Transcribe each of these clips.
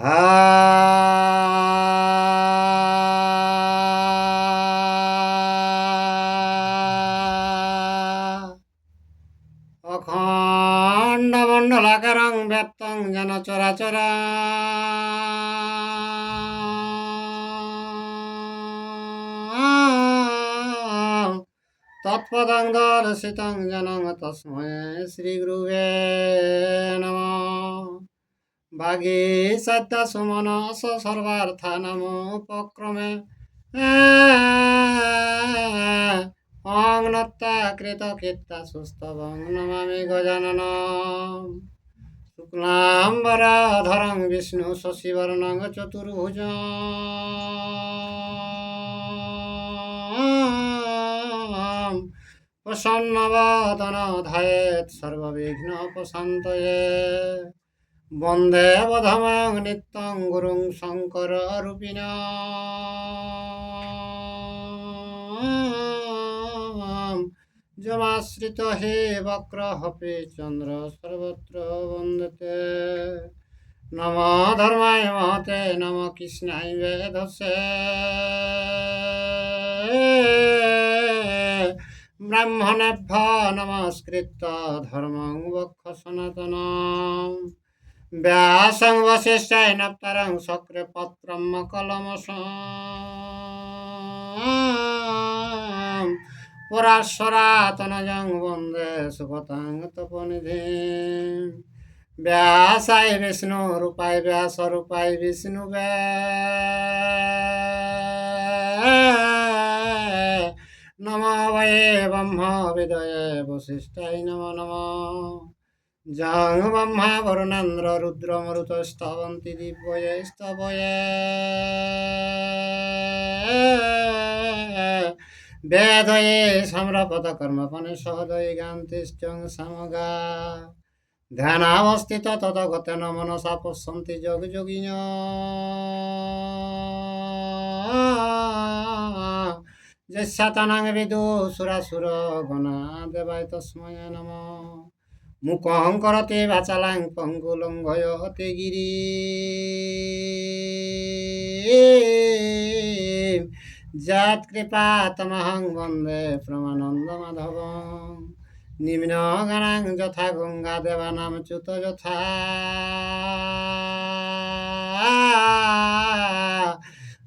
হা অখণ্ডমণ্ডলাকারং ব্যপ্তং যেন চরাচরা তৎপদং দর্শিতং যেন তস্মৈ শ্রীগুরুবে নমঃ। ভাগে সদ্যা সুমনস সর্বার্থানাম উপক্রমে অং নত্তা কৃত কীর্তা সুস্তবং নমামি গজাননম। শুক্লাম্বরধরং বিষ্ণু শশিবর্ণং চতুর্ভুজং প্রসন্নবদনো ধ্যায়েৎ সর্ববিঘ্নোপশান্তয়ে। বন্দে বধমং নিত্যং গুরুং শঙ্কর রূপিণাম। যমাশ্রিত হে বক্র হপে চন্দ্র সর্বত্র বন্দতে। নম ধর্মায় মহতে নম কৃষ্ণায় বেদসে। ব্রাহ্মণেভ্য নমস্কৃত্য ধর্মং বক্ষ সনাতনম। ব্যাসং বশিষ্ঠায় নপ্তারং শক্রে পত্রম কলমসম। পরাশরাতনজং বন্দে সুগতাং তপনিধিম। ব্যাসায় বিষ্ণু রূপায় ব্যাস রূপায় বিষ্ণু নম বয়ে ব্রহ্ম বিদয়ে বশিষ্ঠায় নমো নমঃ। যং ব্রহ্মা বরুণেন্দ্র রুদ্র মরুতস্তবন্তি দিব্যয়ে স্তবয়ে। বেদয়ে সম্রপত কর্মপনিষদয়ে গান্তিশ্চং সমগা। ধ্যানাবস্থিত ততগতেন মনসা পশ্যন্তি যোগ যোগিনঃ। যস্যাতনং বিদুষুরাসুরগণা দেবায় তস্मै নমঃ। মুখং করতে বাচালাং পঙ্গুলঙ্ঘয়তে গিরিম। যৎকৃপাতমহং বন্দে প্রমানন্দমাধবং। নিম্নগণাং যথা গঙ্গা দেবানাম চ্যুত যথা।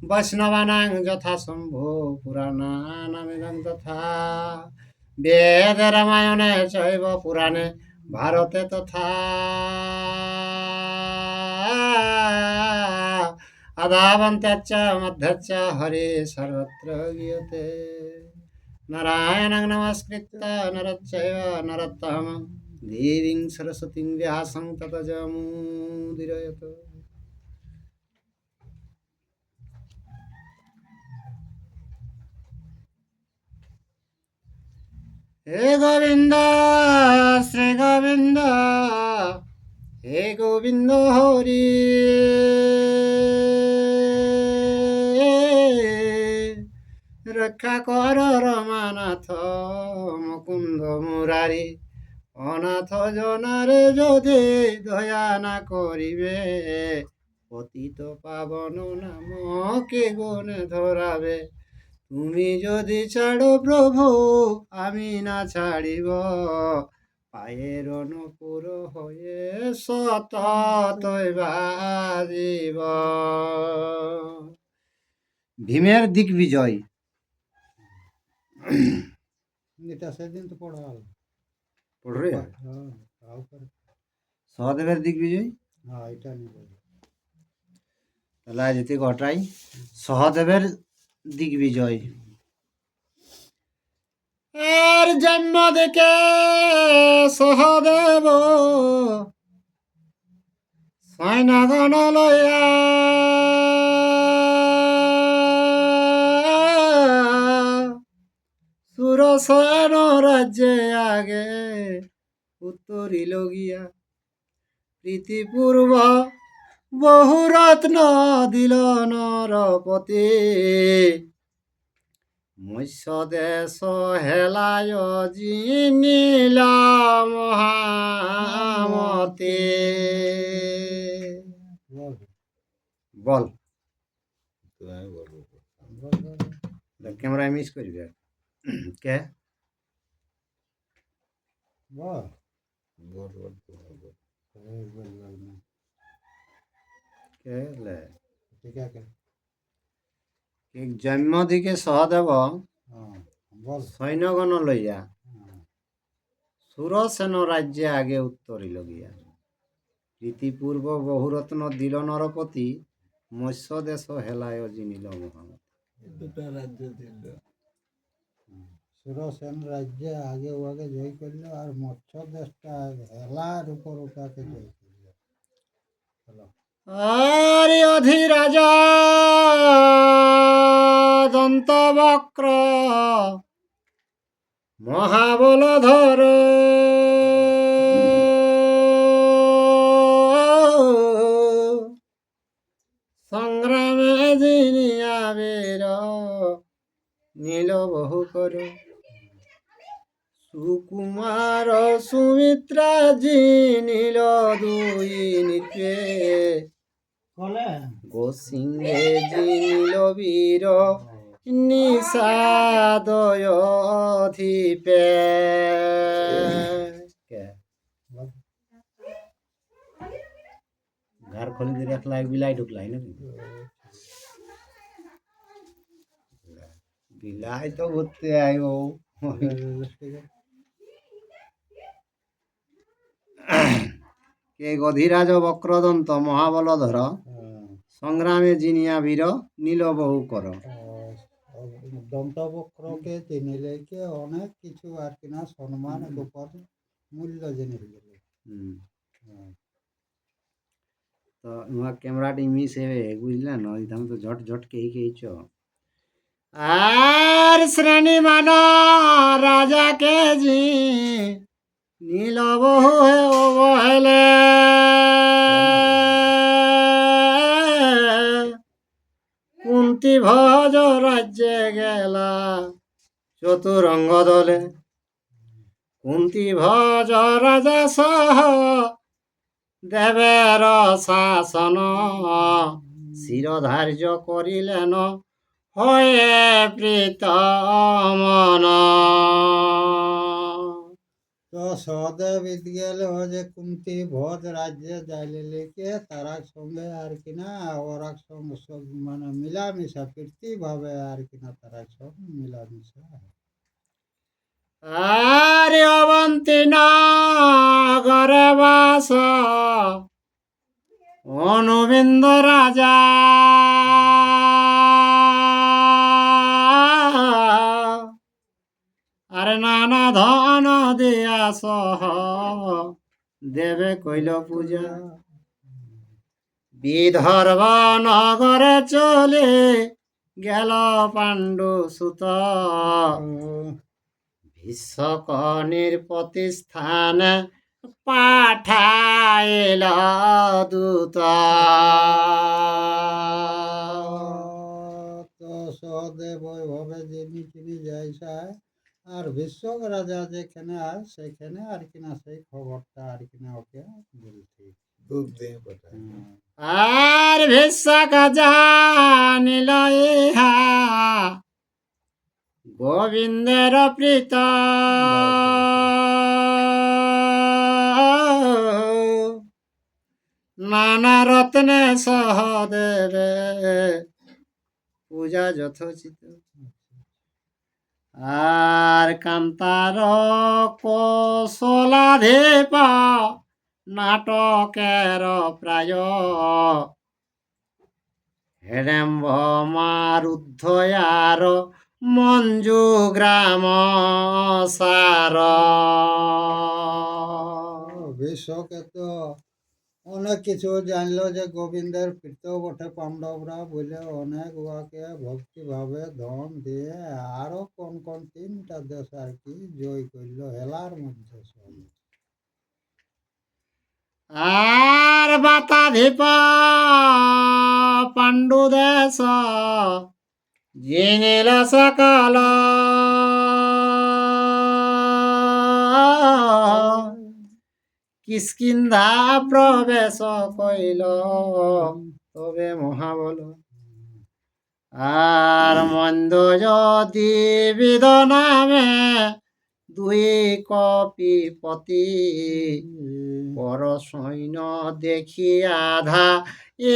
বৈষ্ণবানাং যথা শম্ভু পুরাণানামিদং তথা। বেদে রামায়ণে চৈব পুরাণে ভারতে তথা। আদাবন্ত্যাচ্চ মধ্যাচ্চ হরে সর্বত্র গীয়তে। নারায়ণং নমস্কৃত্য নরশ্চৈব নরোত্তমং দেবীং সরস্বতীং ব্যাসং ততো জয়মুদীরয়েৎ। হে গোবিন্দ শ্রী গোবিন্দ হে গোবিন্দ হরি। রক্ষা কর রমানাথ মুকুন্দ মুরারি। অনাথ জনারে যদি দয়া না করিবে। পতিত পাবন নাম কে গুণে ধরাবে। তুমি যদি ছাড়ো প্রভু আমি না ছাড়িব। পায়ের অনুপুর হয়ে সততই বাজিব। ভীমের দিগ্বিজয়। এটা সেদিন তো পড়া হলো। পড়রে সহদেবের দিগ্বিজয়। হ্যাঁ এটা নিয়ে তাহলে যেতে ঘটাই সহদেবের দিগ্বিজয়। এর জন্ম দেখে সহদেব সৈন্যগণ লইয়া। সুরসেন রাজ্যে আগে উত্তরিল গিয়া। প্রীতিপূর্ব বহু রত্ন দিল নরপতি। মৎস্য দেশ হেলায় জিনিল মহামতি। বল তো আমি বলবো বল, বল, ক্যামেরায় মিস করবে কে বল। বল বল তুমি বল। এই বল, বল না। কে লে ঠিক আছে। জন্ম দিকে সহদেব হ্যাঁ, বল। সৈন্যগণ লইয়া হ্যাঁ, সুরসেন রাজ্যে আগে উত্তরিল গিয়া রীতিপূর্ব বহুরত্ন দিল নরপতি মৎস্য দেশ হেলায় জিনিল মহামতি। দুটা রাজ্য দিল। সুরসেন রাজ্যে আগে ওকে জয় করলো আর মৎস্য দেশটা হেলার উপর ওটাকে জয় করলো। হলো। আরে অধিরাজা দন্তবক্র মহাবলধর সংগ্রামে জিনিয়া বীর নীল বহু কর সুকুমার সুমিত্রা জিনিল দুই নিত্রে বলে গোসিংহে জিনিল বীর নিষাদয় অধিপে ঘর খোলি দিয়ে রাখলা বিলাই ঢুকলাই না বিলাই তো ঘুরতে আইব কে অধিরাজ বক্রদন্ত মহাবলধর সংগ্রামে জিনিয়া বীর নীল বহু কর। দন্তবক্রকে চিনিলে কি অনেক কিছু আর কিনা সম্মান উপর মূল্য জিনিস গেল। তো नुआ कैमराटी मिस है बुझला न एकदम तो झट झट के ही च আর শ্রেণী মান রাজা কে জি নীল বহু অবহেলে কুন্তি ভজ রাজ্যে গেলা চতুরঙ্গ দলে কুন্তি ভজ রাজা সহ দেবের শাসন শিরধার্য করিলেন হয়ে প্রীত মন। তো সহদেব ঈদ গেল যে কুন্তি ভোজ রাজ্যে যাইলে লিখে তারা সঙ্গে আর কিনা ওরা সঙ্গে সব মানে মিলামিশা প্রীতি ভাবে আর কিনা তারা সব মিলামিশা। আরে অবন্তী নগরে বাস অনুবিন্দ রাজা আরে নানা ধন দিয়া সহ দেবে কইল পূজা বিদর্ভ নগরে চলে গেল পাণ্ডু সুত ভীষ্মক নির্পতিস্থান পাঠাইল দূত। তো সহদেব ওইভাবে যিনি চিনি যাইসায় আর বিশ্বক রাজা যেখানে আয় সেখানে আর কিনা সেই খবরটা আর কিনা ওকে বলছি। দুধ দিয়ে পাঠায়। আর ভীষ্মক জানিল ইহা গোবিন্দের প্রীত নানা রত্নে সহদেবে পূজা যথোচিত আর কান্তার কৌশলাধীপ নাটকের প্রায় হেডেম্ব মারুদ্ধয়ার মঞ্জু গ্রাম সার। বিশ্বকে তো অনেক কিছু জানলো যে গোবিন্দের প্রীত বটে পাণ্ডবরা বলে অনেক উহাকে ভক্তি ভাবে ধন দিয়ে আরো কোন কোন 3টা দেশ আর কি জয় করলো হেলার মধ্যে সব। আর বাতাধিপ পাণ্ডু দেশ জিনিল সকল কিষ্কিন্ধা প্রবেশ কইল তবে মহাবল। আর মন্দ যদি বিদ নামে দুই কপিপতি, পর সৈন্য দেখি আধা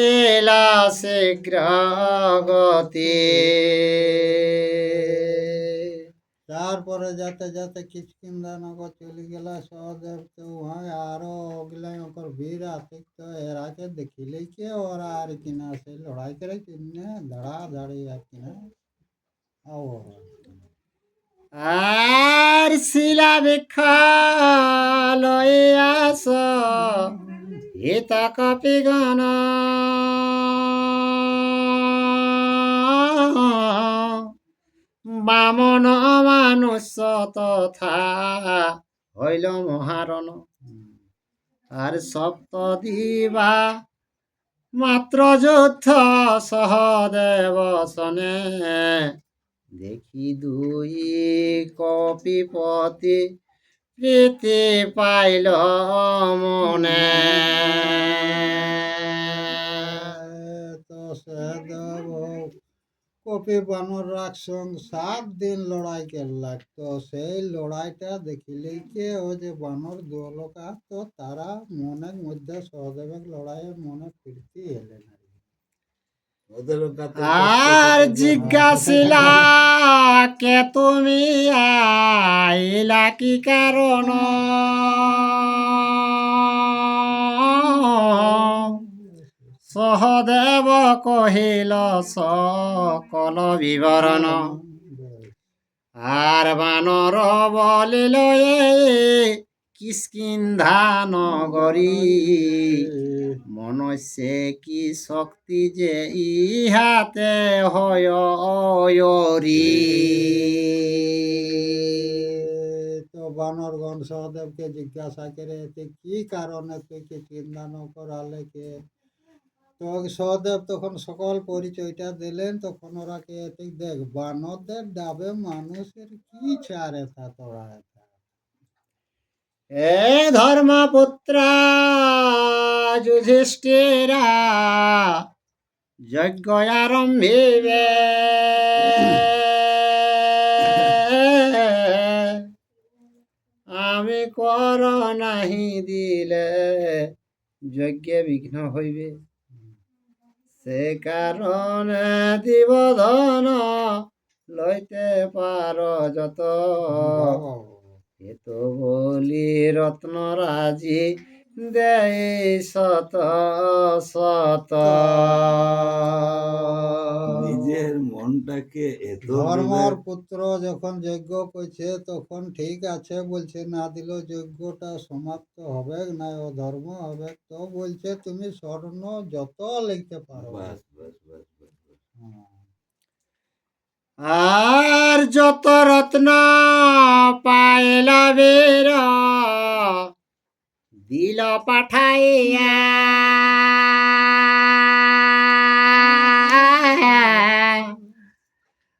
এলা শীঘ্র গতি। তারপরে যাতে যাতে কিষ্কিন্ধা নগর চলে গেল সহদেব, তো ওখানে আরো ওগুলাই ওপর ভিড় আছে, তো এরাকে দেখিলে কি ওরা আর কিনা সে লড়াই করে কিনে দাঁড়া দাঁড়িয়ে আর কিনা ও আর শিলা বৃক্ষ লইয়াস হিতা কপিগণ, বামন মানুষ তথা হইল মহারণ। আর সপ্ত দিবা মাত্র যুদ্ধ সহদেব সনে, দেখি দুই কপিপতি প্রীতি পাইল মনে। তো সহদেব কপি বানর রাখছন 7 দিন লড়াই করলাক, তো সেই লড়াইটা দেখিলেই কে ও যে বানর দোলকা, তো তারা মনের মধ্যে সহদেবের লড়াইয়ের মনে ফিরতি এলেন আর কি। ওদেরও কাছে আর জিজ্ঞাসিলা কে তুমি আইলা কি কারণ, সহদেব কহিল সকল বিবরণ। আর বানর বলিল কিষ্কিন্ধা নগরী, মনুষ্যে কি শক্তি যে ইহাতে হয় অয়রি। তো বানরগণ সহদেবকে জিজ্ঞাসা করে এতে কি কারণে তুই কি চিন্তা ন করালে কে, তো সহদেব তখন সকল পরিচয়টা দিলেন। তখন ওরা কে এতে দেখ বানরদের ডাবে মানুষের কি চারে তা তোরা এটা। এ ধর্মপুত্র যুধিষ্ঠিরা যজ্ঞ আরম্ভিবে, আমি কর নাহি দিলে যজ্ঞে বিঘ্ন হইবে। সে কারণে দিবধন লইতে পার যত, এত বলি রত্নরাজি দেয় শত শত। নিজের মনটাকে এত ধর্মর পুত্র যখন যজ্ঞ করছে তখন ঠিক আছে বলছে, না দিলেও যজ্ঞটা সমাপ্ত হবে না, ও ধর্ম হবে। তো বলছে তুমি স্বর্ণ যত লিখতে পারো। বাস বাস বাস বাস বাস। হ্যাঁ। আর যত রত্ন পাইলা বীর দিল পাঠাইয়া,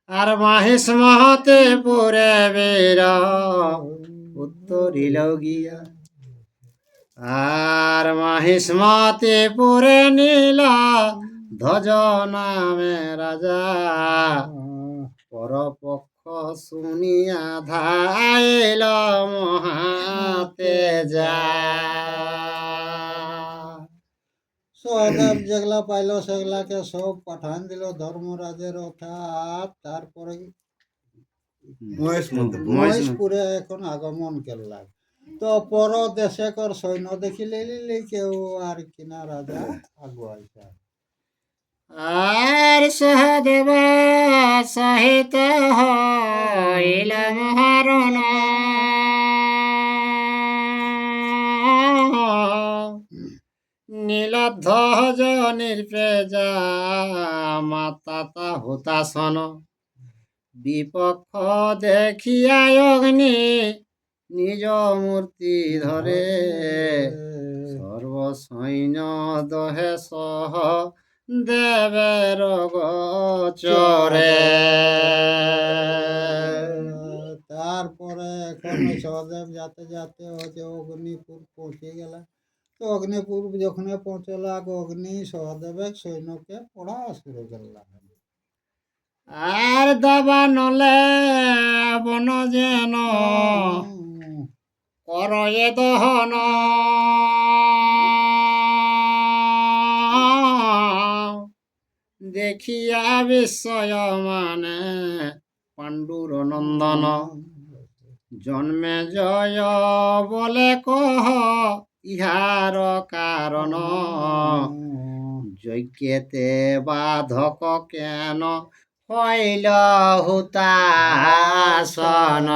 আর মাহেশ মহতে পুরে বীর উত্তরিল গিয়া। আর মাহেশ মতে পুরে নীল ধ্বজ নামে রাজা, পরপক্ষ শুনিয়া ধাইল মহাতে যা। সহদেব যেগুলা পাইলো সেগুলাকে সব পাঠান দিল ধর্মরাজের অর্থাৎ। তারপরে মহেশ মতো মহেশপুরে এখন আগমন করলাম। তো পর দেশে কর সৈন্য দেখিলে কেউ আর কিনা রাজা আগুয়াইছে। আর সহদেব সহিত হইল মহারণ, নীলধ্বজ নির্পেজা মাতা হুতাসন, বিপক্ষ দেখিয়া অগ্নি নিজ মূর্তি ধরে, সর্বসৈন্য দহে সহ দেবের গোচরে। তারপরে এখন সহদেব যাতে যাতে ও যে অগ্নিপুর পৌঁছে গেল। তো অগ্নিপুর যখন পৌঁছলা অগ্নি সহদেবের সৈন্যকে পড়া শুরু করলাম। আর দাবা নলে বন যেন করয়ে দহন দেখিয়া বিস্ময় মানে পাণ্ডুর নন্দন জন্মে জয় বলে কহ ইহার কারণ যজ্ঞেতে বাধক কেন হইল হুতাসন।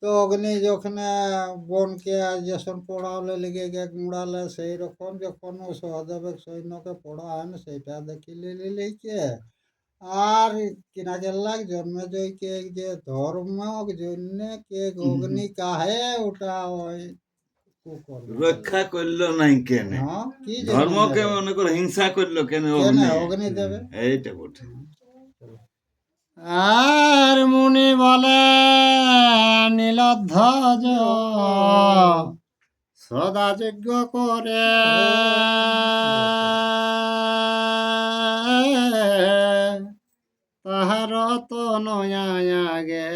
তো অগ্নি যখন বনকে যখন পড়ালে লেগে গে গুঁড়ালে সেই রকম যখন ও সহদেবের সৈন্যকে পড়ান সেটা দেখিলে লিখে আর কিনা গেলাক জন্মে জয়কে যে ধর্ম জন্য কে অগ্নি কাহে ওটা ওই কুকর্ম রক্ষা করলো নাই কেন? হ্যাঁ কি জন্য ধর্মকে দেবে? মনে করে হিংসা করলো কেন? কেন অগ্নি অগ্নি দেবে? এইটা বটে। আর মুনি বলে নীলধ্বজ সদা যজ্ঞ করে তাহার তো নয়াগে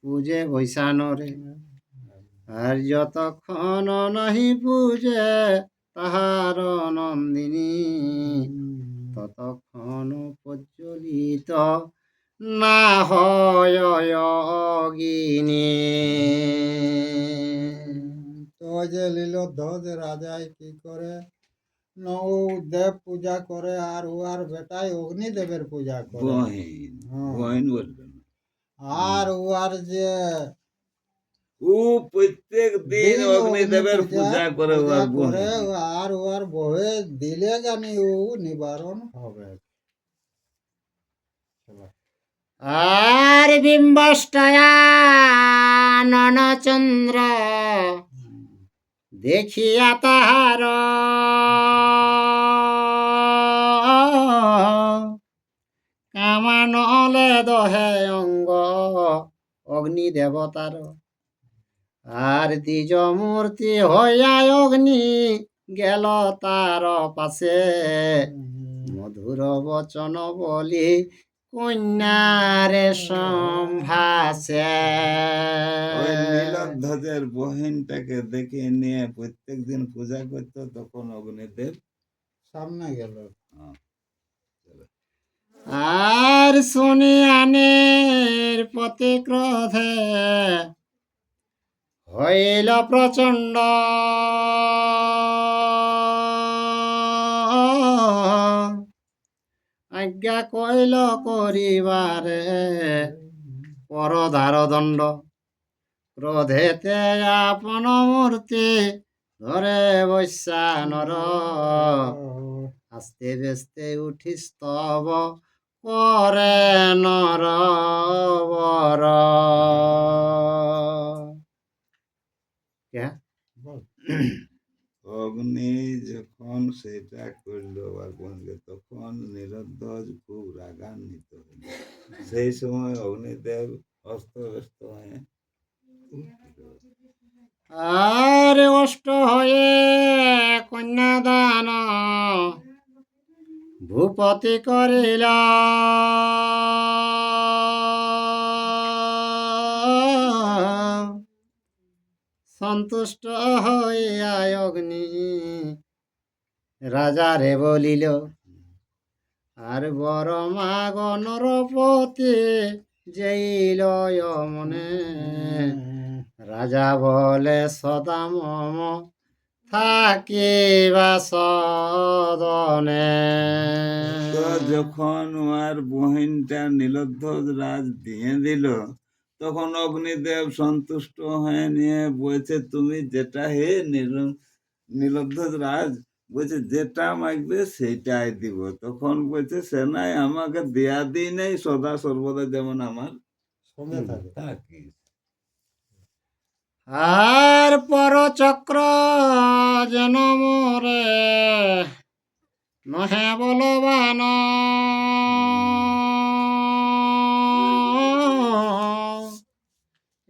পূজে বৈশানরে আর যতক্ষণ নাহি পূজে তাহার নন্দিনী ততক্ষণ প্রজ্বলিত না হয় অগ্নি। তো ওই যে লীলধ্বজ রাজাই কি করে নৌ দেব পূজা করে আর উহার বেটাই অগ্নিদেবের পূজা করে। বহিন হ্যাঁ। বহিন বলবেন। আর উহার যে ও প্রত্যেক দিন দিন অগ্নিদেবের পূজা করে ওর করে বহিন। আর উহার বহে দিলে জানি ও নিবারণ হবে। আর বিম্বষ্টয়াননচন্দ্র দেখিয়া তাহার কামানলে দহে অঙ্গ অগ্নি দেবতার আর দ্বিজ মূর্তি হইয়া অগ্নি গেল তার পাশে মধুর বচন বলি কন্যারে সম্ভাসে। ওই নীলধ্বজের বহিনটাকে দেখে নিয়ে প্রত্যেক দিন পূজা করতো, তখন অগ্নিদেব সামনে গেল। আর শুনি আনের প্রতি ক্রোধে হইল প্রচণ্ড আজ্ঞা কইল করিবারে পরদার দণ্ড ক্রোধেতে আপন মূর্তি ধরে বৈশ্যানর আস্তে বেস্তে উঠি স্তব করে নরবর। অগ্নি যখন সেটা করলো আর বহিনকে, তখন নীলধ্বজ খুব রাগান্বিত হল। সেই সময় অগ্নিদেব অস্তব্যস্ত হয়ে আর অষ্ট হয়ে কন্যাদান ভূপতি করিল সন্তুষ্ট হইয়া অগ্নি রাজারে বলিল আর বর মাগ নরপতি যেইল মনে রাজা বলে সদা মম থাকিবা সদনে। তো যখন ওর বহিনটা নীলধ্বজ রাজ দিয়ে দিল, তখন অগ্নিদেব সন্তুষ্ট হয়ে নিয়ে বলছে, তুমি যেটা হে নীলধ্বজ রাজ বলছে যেটা মাগবে সেটাই দিব। তখন বলছে সেনাই আমাকে দেয়া দিই নেই, সদা সর্বদা যেমন আমার সঙ্গে থাকে। থাকিস। আর পরচক্র যেন মোরে নহে বলবান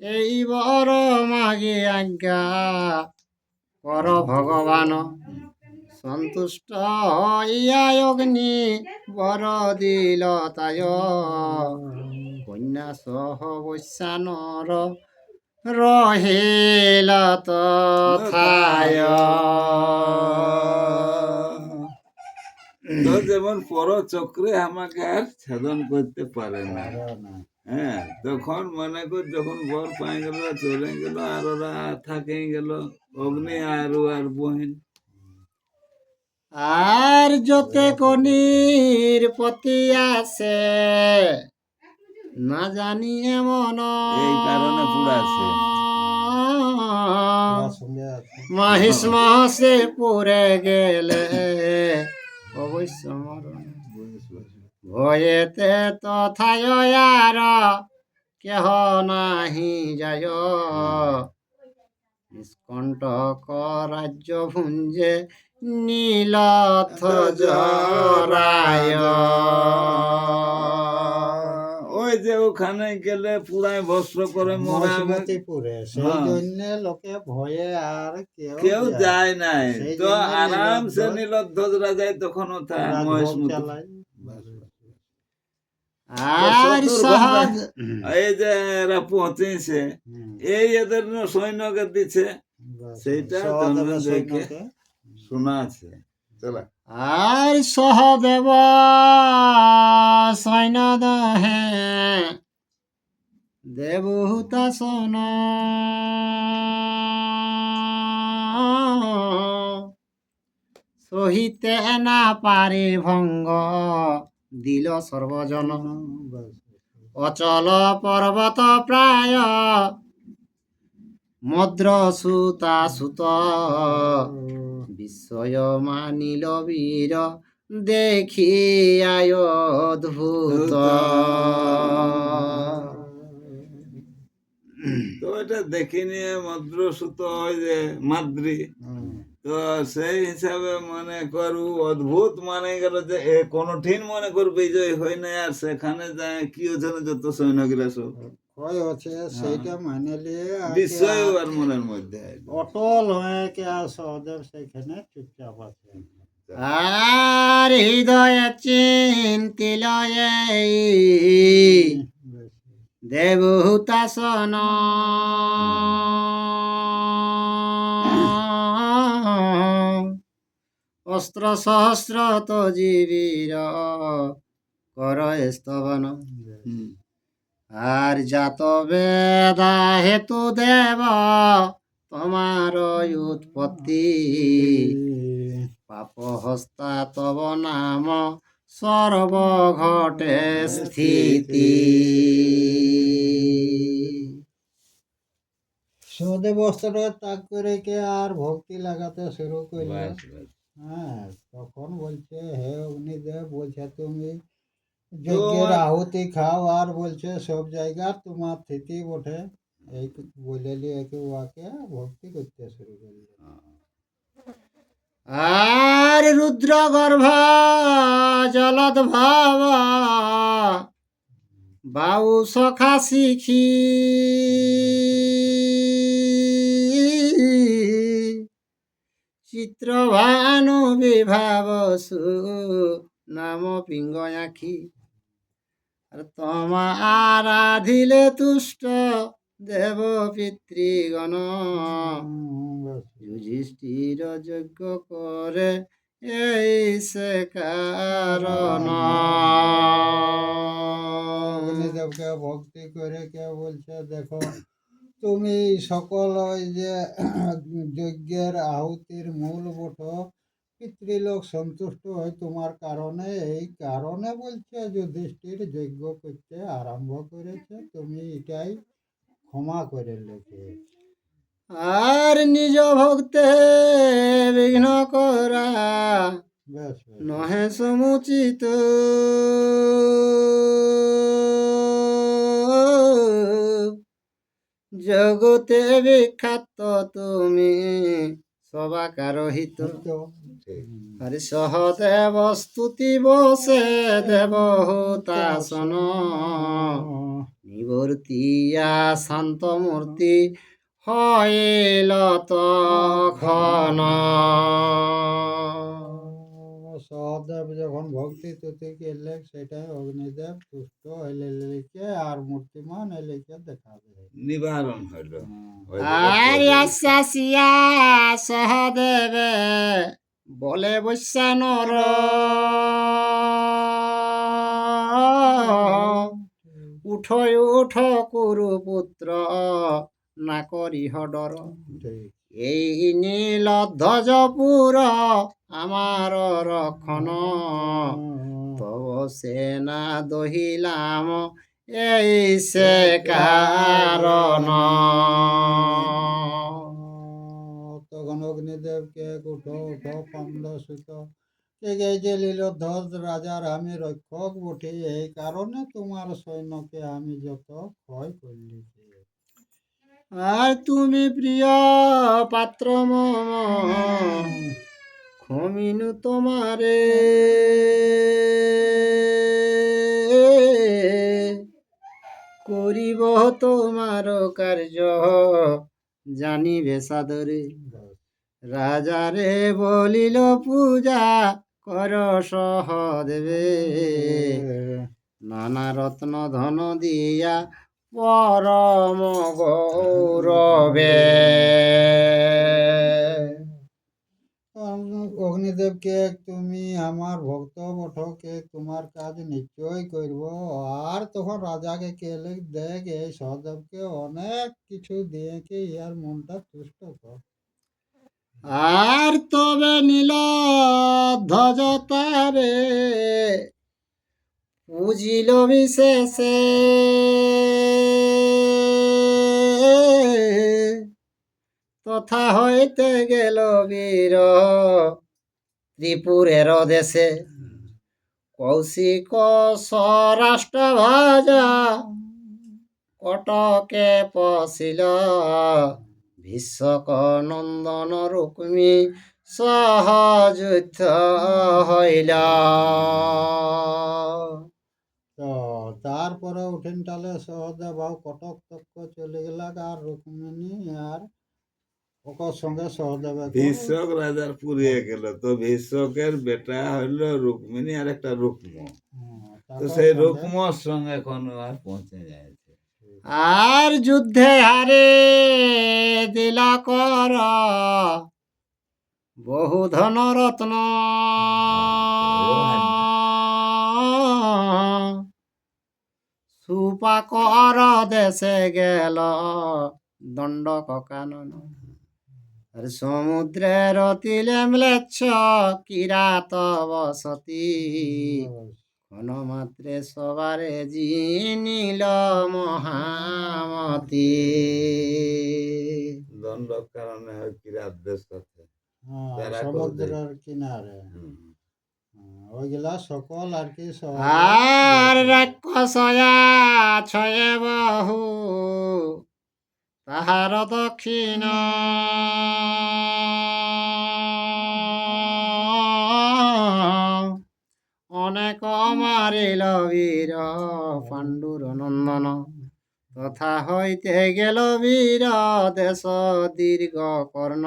এই বল তোর মাগে আজ্ঞা কর ভগবান, সন্তুষ্ট হইয়া অগ্নি বর দিল তায়, কন্যা সহ বৈশ্যানর রহিল তথায়। তো যেমন পরচক্রে আমাকে আর ছেদন করতে পারে না। পারে না। হ্যাঁ, তখন মনে কর যখন বর পাই গেল চলে গেল আর ওরা থাকে গেল অগ্নি আর বহিন। আর যতে কনির পতি আছে না জানি এমন, এই কারণে পুড়াছে। তোমার সঙ্গে আছে। মহিষ মাসে পড়ে গেলে অবশ্য মরণ, ভয়েতে তথায় আর কেহ নাহি যায়, নিষ্কণ্টক রাজ্য ভুঞ্জে নীলথ জরায়। ওই যে ওখানে গেলে পুরাই ভস্ম করে মরা হবে। মহিষমতিপুরে সেই হ্যাঁ। জন্য লোকে ভয়ে আর কেউ যায় নাই, সেই তো জন্য আরামসে নীলধ্বজ নীলধ্বজরা যায় তখন ওটা রাজভোগ মহিষমতি। চালায়। আর সহজ এই যে এরা পৌঁছেছে হুম, এই এদের সৈন্যকে দিচ্ছে, বাস, সেইটা সহদেবের তোমরা দেখে সৈন্যকে। শোনা আছে। চলো। আর সহদেব সৈন্য দহে দেবহুতাসন, সহিতে না পারে ভঙ্গ দিল সর্বজন, বাস, অচল পর্বত প্রায় মদ্র সুতা সুত, বিস্ময় মানিল বীর দেখিয়ায় অদ্ভুত। তো এটা দেখি নিয়ে মদ্রসূত ওই যে মাদ্রি, হুম, তো সেই হিসাবে মনে করু অদ্ভুত মানে গেল যে এ কোনঠিন মনে কর বিজয় হয় না, আর সেখানে যায় কি হচ্ছে না যত সৈন্যগুলা সব ক্ষয় হচ্ছে সেইটা মানে নিয়ে আর কি বিস্ময় আর আর মনের মধ্যে আইলো। অটল হয়ে কি আর সহদেব সেখানে চুপচাপ আছে। আর হৃদয়ে চিন্তিল এই বেশ, দেবহুতাসন, অস্ত্র সহস্র তো জীবীর কর স্তবন, হুম। আর জাত বেদা হেতু দেব তোমার উৎপত্তি, পাপ হস্তা তব নাম সর্ব ঘটে স্থিতি। সহদেব অস্ত্র ত্যাগ করে কে আর ভক্তি লাগাতে শুরু করলো। বাস, বাস। হ্যাঁ, তখন বলছে হে অগ্নিদেব, বলছে তুমি তো যজ্ঞের আহুতি খাও, আর বলছে সব জায়গা তোমার স্থিতি বটে। এই বলে নিয়ে একে ওয়াকে ভক্তি করতে শুরু করলো। আর রুদ্র গর্ভ জলদ ভাব বাউ সখা শিখি, চিত্রভানু বিভাবসু নাম পিঙ্গ আখি, আর তোমা আরাধিলে তুষ্ট দেব পিতৃগণ, বাস, যুধিষ্ঠির যজ্ঞ করে এই সে কারণ। অগ্নিদেবকে ভক্তি করে কে বলছে দেখো তুমি সকল ওই যে যজ্ঞের আহুতির মূল বটো, পিতৃলোক সন্তুষ্ট হয় তোমার কারণে, এই কারণে বলছে যুধিষ্ঠির যজ্ঞ করতে আরম্ভ করেছে, তুমি এটাই ক্ষমা করে লেখে। আর নিজ ভক্তে বিঘ্ন করা বেশ, বেশ, নহে সমুচিত, জগতে বিখ্যাত তুমি সবাকার হিত, তো, হরি সহদেব স্তুতি বসে দেবহুতাসন, নিবর্তিয়া শান্ত মূর্তি হইল তখন। সহদেব যখন ভক্তি তুতি করলে সেটাই অগ্নিদেব তুষ্ট হইলে লিখে আর মূর্তিমান এলিকে দেখাবে। নিবারণ হইল। ওই যে আর অপরাজিত। আসিয়া সহদেবে বলে বৈশ্যানর, উঠো উঠো কুরুপুত্র, না করিহ ডর। ঠিক। এই নীলধ্বজপুর আমার রক্ষণ, তব সেনা দহিলাম এই সে কারণ। তখন অগ্নিদেবকে উঠো উঠো পান্ড সুত, এই যে লীলধ্বজ রাজার আমি রক্ষক বটে, এই কারণে তোমার সৈন্যকে আমি যত ক্ষয় করলি। আর তুমি প্রিয় পাত্র মম, ক্ষমিনু তোমারে, করিব তোমার কার্য জানিবে সাদরে। রাজারে বলিল পূজা কর সহদেবে, নানা রত্ন ধন দিয়া পরম গৌরবে। অগ্নিদেবকে তুমি আমার ভক্ত বটকে তোমার কাজ নিশ্চয় করব। আর তখন রাজাকে কেলে দেখ এই সহদেবকে অনেক কিছু দিয়ে কি ইয়ার মনটা তুষ্ট কর। আর তবে নীল ধ্বজ তারে বুঝিল বিশেষে, তথা হইতে গেল বীর ত্রিপুরের দেশে। কৌশিক স্বরাষ্ট্র ভাজা কটকে পশিল, ভীষ্মক নন্দন রুক্মী সহযুদ্ধ হইল। তো তারপরে উঠেন টালে সহদেব ভাও কটক তক্ক চলে গেল, আর রুক্মিণী আর ওকর সঙ্গে সহদেবে ভীষ্মক রাজার পুড়িয়ে গেল, তো ভীষ্মকের বেটা হইল রুক্মিণী আর একটা রুক্ম। তো সেই রুক্মর সঙ্গে এখন আর পৌঁছে যাচ্ছে। আর যুদ্ধে হারে দিল কর বহু ধন রত্ন, সুপাকর দেশে গেল দণ্ডক কানন। আর সমুদ্রের তিলে ম্লেচ্ছ কিরাত বসতি, ক্ষণমাত্রে সবারে জিনিল মহামতি। দণ্ডক কারণে হয় কিরাত দেশ আছে। যারা সমুদ্রের কিনারে হুম। ওইগুলা সকল আর কি আর রাক্ষসয়া ছয়ে বহু, তাহার দক্ষিণ অনেক মারিল বীর পাণ্ডুর নন্দন। তথা হইতে গেল বীর দেশ দীর্ঘ কর্ণ,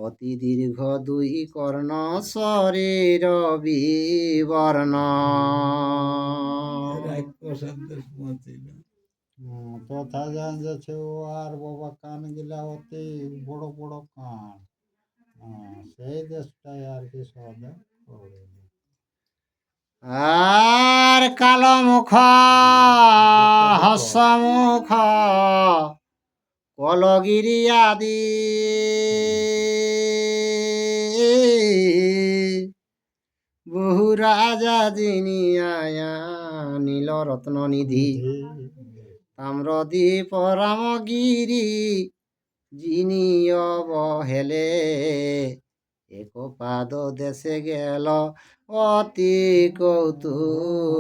অতি দীর্ঘ দুই কর্ণ শরীর বিবর্ণ। রাক্ষসের দেশ পৌঁছিল। তথা জান যাচ্ছে ও আর বাবা কান গিলা অতি বড় বড় কান, সেই দেশটাই আর কি সহদেব করলেন। আর কালো মুখ হসমুখ কলগিরি আদি, বহু রাজা জিনিয়া নীল রত্ন নিধি। তাম্রদ্বীপ রামগিরি জিনিয় বহেলে, এক পাদ দেশে গেল অতি কৌতূহলে।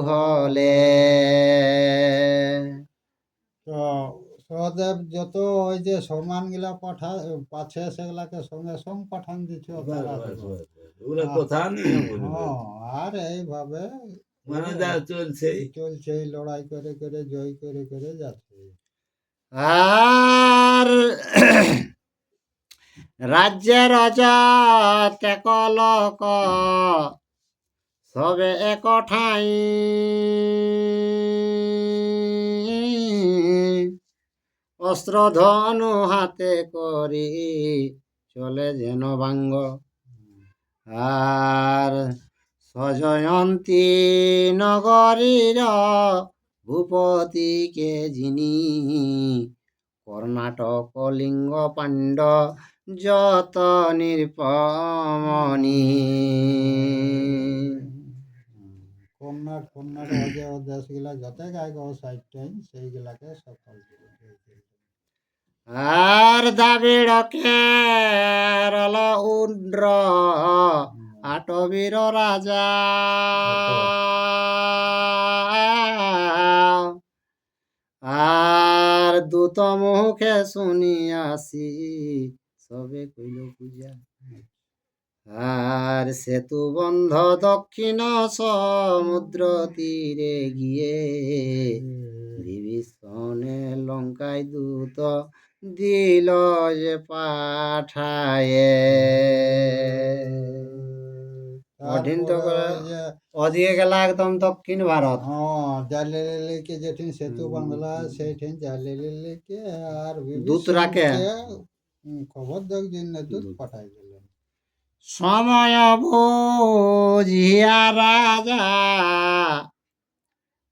তো সহদেব যত ওই যে সমান গিলা পাছে সেগুলাকে সঙ্গে সঙ্গ পাঠান দিচ্ছে ওগুলো কথা নিয়ে বলবে। আর এইভাবে মানে যা চলছে চলছে, লড়াই করে করে জয় করে করে যাচ্ছে। আর আর রাজ্যে রাজা তেকলক সবে এক ঠাই, অস্ত্র ধনু হাতে করি চলে যেন বাঙ্গ। আর সজয়ন্তী নগরীর ভূপতিকে যিনি, কর্ণাটক লিঙ্গ পাণ্ড যত নিরপমণি। কন্যার অজয় দেশগুলা যত গায়ক সাইডটাই সেইগুলাকে সফল করে। আর দাবিড়কে রল উড্র আটবীর রাজা, আর দূত মুখে শুনিয়াছি সবে কইল পূজা। আর সেতু বন্ধ দক্ষিণ সমুদ্র তীরে গিয়ে, বিভীষণে লঙ্কায় দূত দিল যে পাঠায়ে। কঠিন তো করে ওদিকে গেলা একদম দক্ষিণ ভারত। হ্যাঁ, জালিয়ালিকে যেঠিন সেতু বাংলা সেইঠিন জালিয়ালিকে আর দূতরাকে খবর দেখ জন্য দূত পাঠাই দিলেন। সময় বুঝিয়া রাজা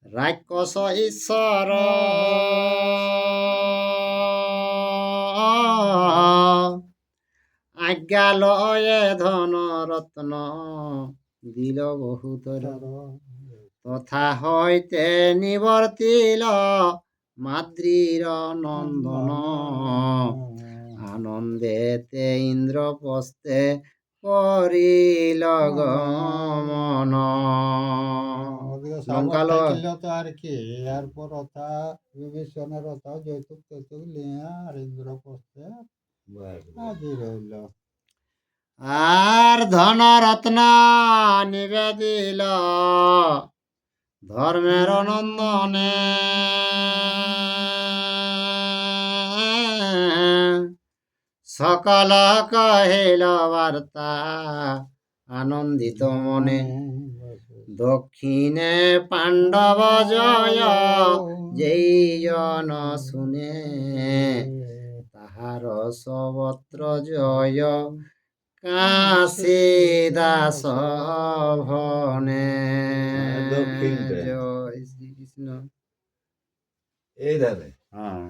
রাক্ষস ঈশ্বর, আজ্ঞা লয়ে ধন রত্ন দিল বহুতর, তথা হইতে নিবর্তিল মাদ্রির নন্দন। আনন্দেতে ইন্দ্রপ্রস্থে করিল গমন। লঙ্কালো তো আর কি এরপর অথা বিভীষণের অথা যৌতুক তৈতুক নিয়ে আর ইন্দ্রপ্রস্থে হাজির হইল। আর ধন রত্ন নিবেদিল ধর্মের নন্দনে, সকল কহিল বার্তা আনন্দিত মনে। দক্ষিণে পাণ্ডব জয় যেই জন শুনে, তাহার সবত্র জয় কাশী দাস ভনে। দক্ষিণটা জয় শ্রীকৃষ্ণ। এই ধারে হ্যাঁ।